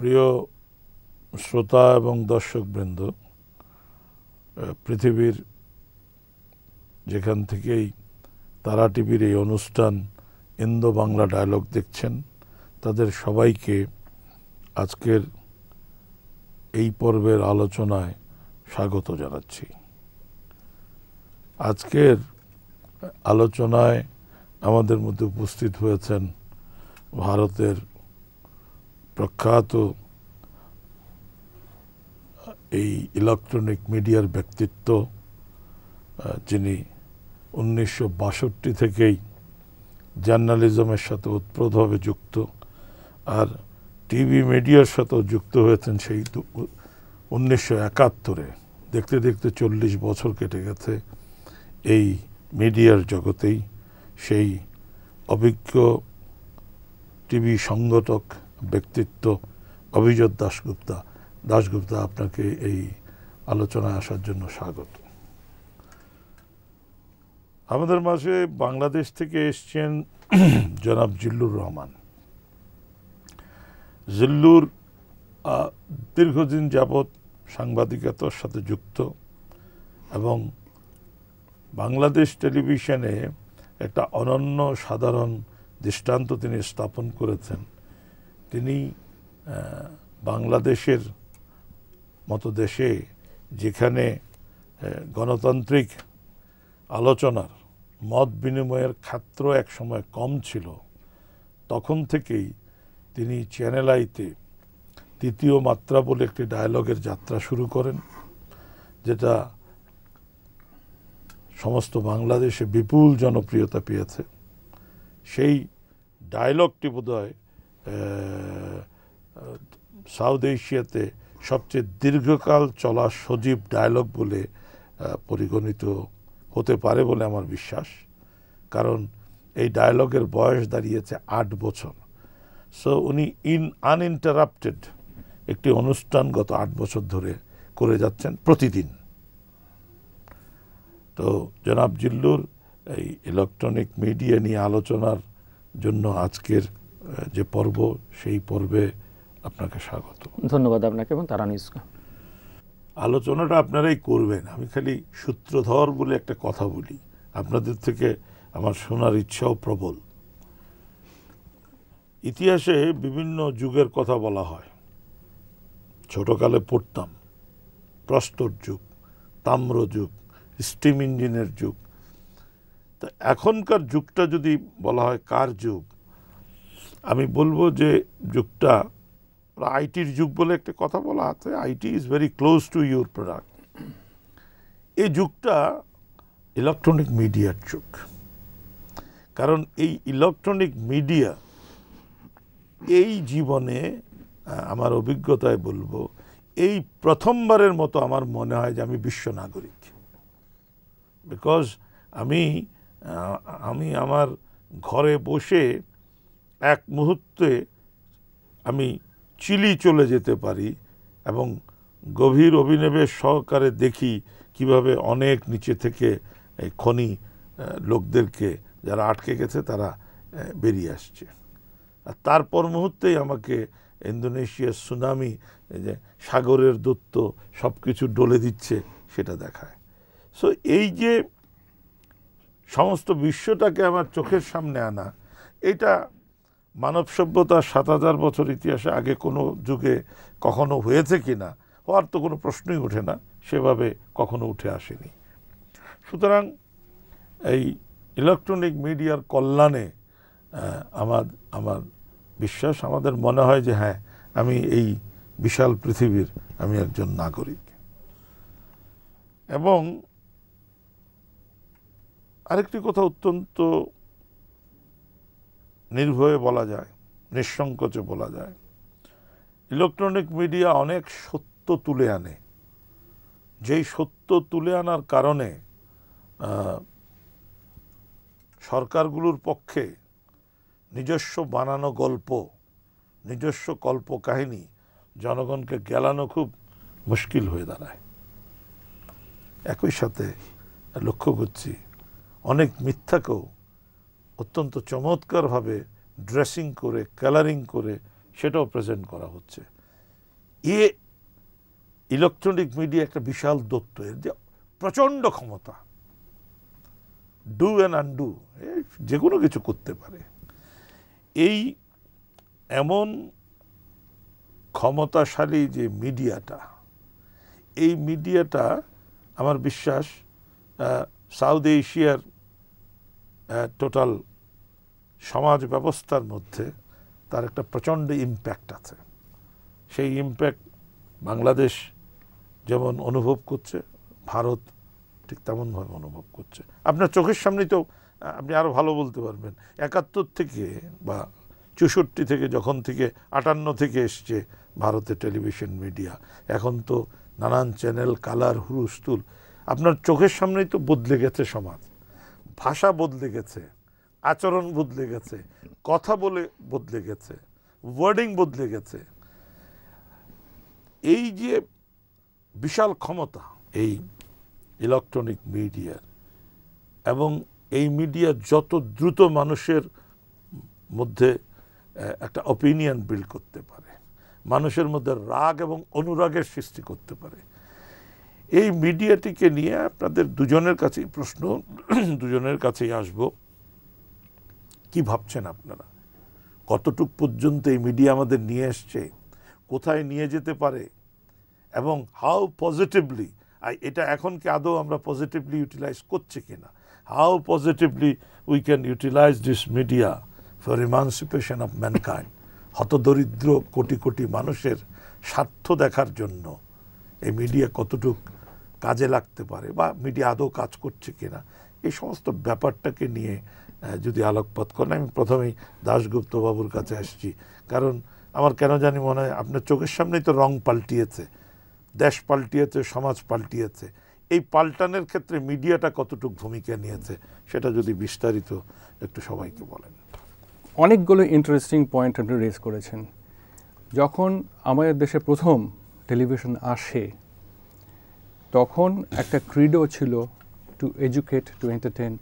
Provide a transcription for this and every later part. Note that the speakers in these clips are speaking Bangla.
প্রিয় শ্রোতা এবং দর্শকবৃন্দ, পৃথিবীর যেখান থেকেই তারা টিভির এই অনুষ্ঠান ইন্দো বাংলা ডায়ালগ দেখছেন, তাদের সবাইকে আজকের এই পর্বের আলোচনায় স্বাগত জানাচ্ছি। আজকের আলোচনায় আমাদের মধ্যে উপস্থিত হয়েছেন ভারতের প্রখ্যাত এই ইলেকট্রনিক মিডিয়ার ব্যক্তিত্ব, যিনি 1962 থেকেই জার্নালিজমের সাথে ওতপ্রোতভাবে যুক্ত, আর টিভি মিডিয়ার সাথেও যুক্ত হয়েছেন সেই 1971। দেখতে দেখতে 40 বছর কেটে গেছে এই মিডিয়ার জগতেই। সেই অভিজ্ঞ টিভি সংগঠক ব্যক্তিত্ব অভিজিৎ দাশগুপ্তা, আপনাকে এই আলোচনায় আসার জন্য স্বাগত। আমাদের মাঝে বাংলাদেশ থেকে এসছেন জনাব জিল্লুর রহমান। জিল্লুর দীর্ঘদিন যাবৎ সাংবাদিকতার সাথে যুক্ত এবং বাংলাদেশ টেলিভিশনে একটা অনন্য সাধারণ দৃষ্টান্ত তিনি স্থাপন করেছেন। তিনি বাংলাদেশের মতো দেশে, যেখানে গণতান্ত্রিক আলোচনার মত বিনিময়ের ক্ষেত্র এক সময় কম ছিল, তখন থেকেই তিনি চ্যানেল আইতে তৃতীয় মাত্রা বলে একটি ডায়ালগের যাত্রা শুরু করেন, যেটা সমস্ত বাংলাদেশে বিপুল জনপ্রিয়তা পেয়েছে। সেই ডায়ালগটি বোধহয় সাউথ এশিয়াতে সবচেয়ে দীর্ঘকাল চলা সজীব ডায়ালগ বলে পরিগণিত হতে পারে বলে আমার বিশ্বাস, কারণ এই ডায়ালগের বয়স দাঁড়িয়েছে 8 বছর। সো উনি আনইন্টারাপ্টেড একটি অনুষ্ঠান গত 8 বছর ধরে করে যাচ্ছেন প্রতিদিন। তো জনাব জিল্লুর এই ইলেকট্রনিক মিডিয়া নিয়ে আলোচনার জন্য আজকের যে পর্ব, সেই পর্বে আপনাকে স্বাগত। ধন্যবাদ আপনাকে এবং তারা নিউজকে। আলোচনাটা আপনারাই করবেন, আমি খালি সূত্রধর বলে একটা কথা বলি, আপনাদের থেকে আমার শোনার ইচ্ছাও প্রবল। ইতিহাসে বিভিন্ন যুগের কথা বলা হয়। ছোটকালে পড়তাম প্রস্তর যুগ, তাম্র যুগ, স্টিম ইঞ্জিনের যুগ। তা এখনকার যুগটা যদি বলা হয় কার যুগ, আমি বলবো যে যুগটা আইটির যুগ বলে একটা কথা বলা আছে। IT is very close to your product. এই যুগটা ইলেকট্রনিক মিডিয়ার যুগ, কারণ এই ইলেকট্রনিক মিডিয়া এই জীবনে আমার অভিজ্ঞতায় বলবো এই প্রথমবারের মতো আমার মনে হয় যে আমি বিশ্ব নাগরিক। বিকজ আমি আমার ঘরে বসে এক মুহূর্তে আমি চিলি চলে যেতে পারি এবং গভীর অভিনবেশ সহকারে দেখি কিভাবে অনেক নিচে থেকে খনি লোকদেরকে যারা আটকে গেছে তারা বেরিয়ে আসছে, আর তারপর মুহূর্তেই আমাকে ইন্দোনেশিয়ার সুনামি, যে সাগরের দূত সব কিছু ডলে দিচ্ছে, সেটা দেখায়। সো এই যে সমস্ত বিশ্বটাকে আমার চোখের সামনে আনা, এটা মানব সভ্যতার 7000 বছর ইতিহাসে আগে কোনো যুগে কখনো হয়েছে কিনা, হওয়ার তো কোনো প্রশ্নই ওঠে না, সেভাবে কখনো উঠে আসেনি। সুতরাং এই ইলেকট্রনিক মিডিয়ার কল্যাণে আমার বিশ্বাস, আমাদের মনে হয় যে হ্যাঁ, আমি এই বিশাল পৃথিবীর আমি একজন নাগরিক। এবং আরেকটি কথা অত্যন্ত নির্ভয়ে বলা যায়, নিঃসংকোচে বলা যায়, ইলেকট্রনিক মিডিয়া অনেক সত্য তুলে আনে। যেই সত্য তুলে আনার কারণে সরকারগুলোর পক্ষে নিজস্ব বানানো গল্প, নিজস্ব কল্পকাহিনী জনগণকে গেলানো খুব মুশকিল হয়ে দাঁড়ায়। একই সাথে লক্ষ্য করছি অনেক মিথ্যাকেও অত্যন্ত চমৎকারভাবে ড্রেসিং করে, কালারিং করে সেটাও প্রেজেন্ট করা হচ্ছে। ইলেকট্রনিক মিডিয়া একটা বিশাল দত্ত, এর যে প্রচণ্ড ক্ষমতা, ডু অ্যান্ড আনডু, যে কোনো কিছু করতে পারে। এই এমন ক্ষমতাশালী যে মিডিয়াটা, এই মিডিয়াটা আমার বিশ্বাস সাউথ এশিয়ার টোটাল সমাজ ব্যবস্থার মধ্যে তার একটা প্রচণ্ড ইম্প্যাক্ট আছে। সেই ইম্প্যাক্ট বাংলাদেশ যেমন অনুভব করছে, ভারত ঠিক তেমনভাবে অনুভব করছে। আপনার চোখের সামনেই তো, আপনি আরও ভালো বলতে পারবেন, 71 থেকে বা 64 থেকে, যখন থেকে 58 থেকে এসছে ভারতের টেলিভিশন মিডিয়া, এখন তো নানান চ্যানেল, কালার, হুলস্থুল, আপনার চোখের সামনেই তো বদলে গেছে সমাজ, ভাষা বদলে গেছে, আচরণ বদলে গেছে, কথা বলে বদলে গেছে, ওয়ার্ডিং বদলে গেছে। এই যে বিশাল ক্ষমতা এই ইলেকট্রনিক মিডিয়ার, এবং এই মিডিয়া যত দ্রুত মানুষের মধ্যে একটা অপিনিয়ন বিল্ড করতে পারে, মানুষের মধ্যে রাগ এবং অনুরাগের সৃষ্টি করতে পারে, এই মিডিয়াটিকে নিয়ে আপনাদের দুজনের কাছেই প্রশ্ন, দুজনের কাছেই আসব। কি ভাবছেন আপনারা? কতটুক পর্যন্ত এই মিডিয়া আমাদের নিয়ে এসছে, কোথায় নিয়ে যেতে পারে, এবং হাউ পজিটিভলি, এটা এখন কি আদৌ আমরা পজিটিভলি ইউটিলাইজ করছি কিনা, how positively we can utilise this media for emancipation of mankind. হতদরিদ্র কোটি কোটি মানুষের স্বার্থ দেখার জন্য এই মিডিয়া কতটুক কাজে লাগতে পারে, বা মিডিয়া আদৌ কাজ করছে কিনা, এই সমস্ত ব্যাপারটাকে নিয়ে যদি আলোকপাত করেন। আমি প্রথমেই দাশগুপ্ত বাবুর কাছে আসছি, কারণ আমার কেন জানি মনে হয় আপনার চোখের সামনেই তো রং পাল্টিয়েছে, দেশ পাল্টিয়েছে, সমাজ পাল্টিয়েছে। এই পাল্টানোর ক্ষেত্রে মিডিয়াটা কতটুকু ভূমিকা নিয়েছে, সেটা যদি বিস্তারিত একটু সবাইকে বলেন। অনেকগুলো ইন্টারেস্টিং পয়েন্ট আপনি রেজ করেছেন। যখন আমাদের দেশে প্রথম টেলিভিশন আসে, তখন একটা ক্রিডো ছিল to educate, to entertain,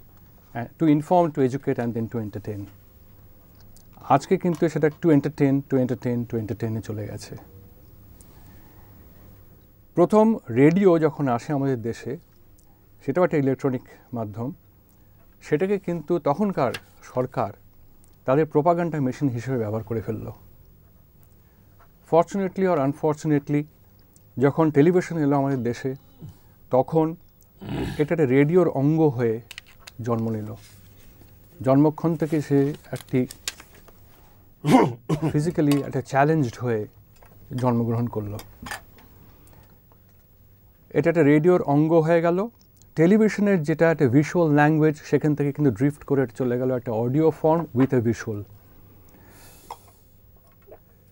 to inform, to educate and then to entertain. আজকে কিন্তু সেটা to entertain, to entertain, to এন্টারটেনে চলে গেছে। প্রথম রেডিও যখন আসে আমাদের দেশে, সেটাও একটা ইলেকট্রনিক মাধ্যম, সেটাকে কিন্তু তখনকার সরকার তাদের প্রোপাগান্ডা মেশিন হিসেবে ব্যবহার করে ফেলল। ফর্চুনেটলি অর আনফর্চুনেটলি, যখন টেলিভিশন এলো আমাদের দেশে, তখন এটা একটা রেডিওর অঙ্গ হয়ে জন্ম নিল। জন্মক্ষণ থেকে সে একটি ফিজিক্যালি একটা চ্যালেঞ্জড হয়ে জন্মগ্রহণ করলো। এটা একটা রেডিওর অঙ্গ হয়ে গেল। টেলিভিশনের যেটা একটা ভিজুয়াল ল্যাঙ্গুয়েজ, সেখান থেকে কিন্তু ড্রিফট করে চলে গেল একটা audio form with a visual.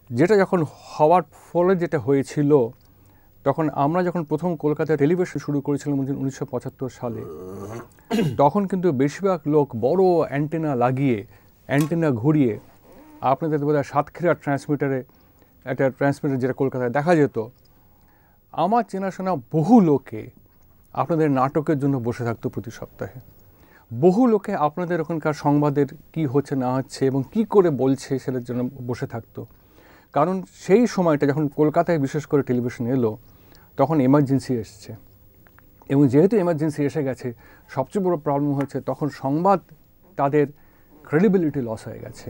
যেটা যখন হওয়ার ফলে যেটা হয়েছিল, তখন আমরা যখন প্রথম কলকাতায় টেলিভিশন শুরু করেছিলাম 1975 সালে, তখন কিন্তু বেশিরভাগ লোক বড় অ্যান্টেনা লাগিয়ে, অ্যান্টেনা ঘুরিয়ে, আপনাদের বোধহয় সাতক্ষীরা ট্রান্সমিটারে একটা ট্রান্সমিটার যেটা কলকাতায় দেখা যেত, আমার চেনাশোনা বহু লোকে আপনাদের নাটকের জন্য বসে থাকতো প্রতি সপ্তাহে। বহু লোকে আপনাদের ওখানকার সংবাদের কি হচ্ছে না হচ্ছে এবং কি করে বলছে সেটার জন্য বসে থাকতো। কারণ সেই সময়টা যখন কলকাতায় বিশেষ করে টেলিভিশন এলো, তখন এমার্জেন্সি এসছে, এবং যেহেতু এমার্জেন্সি এসে গেছে, সবচেয়ে বড় প্রবলেম হচ্ছে তখন সংবাদ, তাদের ক্রেডিবিলিটি লস হয়ে গেছে।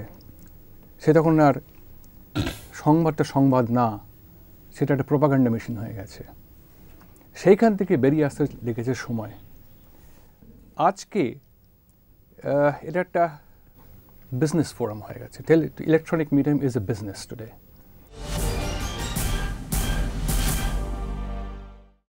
সে তখন আর সংবাদটা সংবাদ না, সেটা একটা প্রোপাগান্ডা মেশিন হয়ে গেছে। সেইখান থেকে বেরিয়ে আসতে লেগেছে সময়। আজকে এটা একটা বিজনেস ফোরাম হয়ে গেছে। Electronic medium is a business today.